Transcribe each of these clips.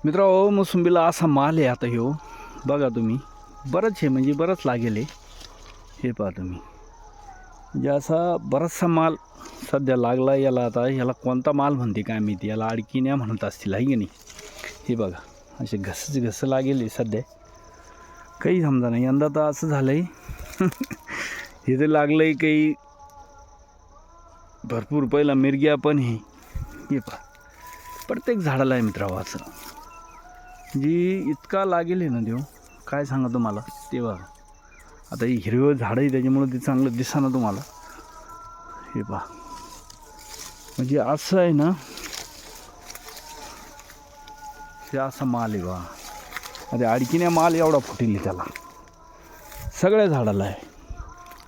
मित्रांनो, मोसंबीला असा माल आहे आता ह्यो बघा तुम्ही. बरंच आहे म्हणजे बरंच लागेल आहे. हे पहा तुम्ही, म्हणजे असा बराचसा माल सध्या लागला याला. आता याला कोणता माल म्हणते काय माहिती, याला अडकिन्या म्हणत असतील आहे की नाही. हे बघा असे घसं लागेल सध्या, काही समजा नाही. यंदा तर असं झालं आहे हे तर लागलं आहे काही भरपूर. पहिला मिरग्या पण हे पहा प्रत्येक झाडाला आहे मित्रांनो असं, जी इतका लागेल आहे ना देव, काय सांगा तुम्हाला. ते बघा आता ही हिरवं झाडं आहे त्याच्यामुळं ते चांगलं दिसना तुम्हाला. हे पहा म्हणजे असं आहे ना, हे असा माल आहे बा. आता अडकिन्या माल एवढा फुटेल त्याला, सगळ्या झाडाला आहे.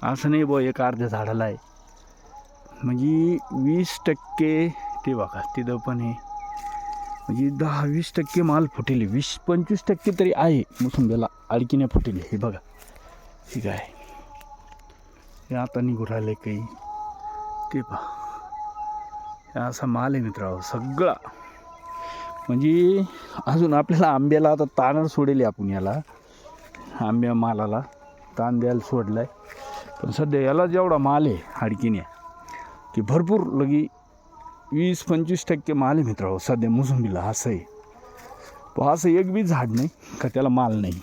असं नाही बुवा एक अर्ध्या झाडाला आहे. म्हणजे 20% ते बघा तिथं पण आहे. म्हणजे 10-20% माल फुटेल, 20-25% तरी आहे मोसंबीला अडकिन्या फुटेल. हे बघा ठीक आहे, हे आता निघू राहिले काही. ते पहा हे असा माल आहे मित्रांनो सगळा. म्हणजे अजून आपल्याला आंब्याला आता ताण सोडेल आपण, याला आंब्या मालाला ताण द्यायला सोडला आहे. पण सध्या याला जेवढा माल आहे अडकिन्या की भरपूर लगी 20-25% माल आहे मित्रांनो सध्या मोसंबीला. असं आहे पण असं एक बी झाड नाही का त्याला माल नाही.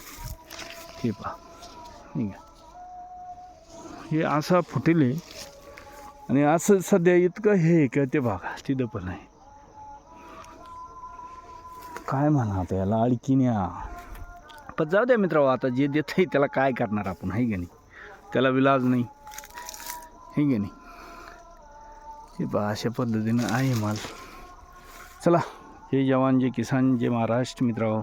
हे पहा ठीक आहे, हे असा फुटेल आहे. आणि असं सध्या इतकं हे का ते बघा तिथं पण आहे. काय म्हणा आता याला अडकिन्या. पण जाऊ द्या मित्रांनो, आता जे देत आहे त्याला काय करणार आपण आहे की नाही, त्याला विलाज नाही आहे की नाही. हे पहा अशा पद्धतीनं आहे माल. चला, जय जवान जय किसान जय महाराष्ट्र मित्रांनो.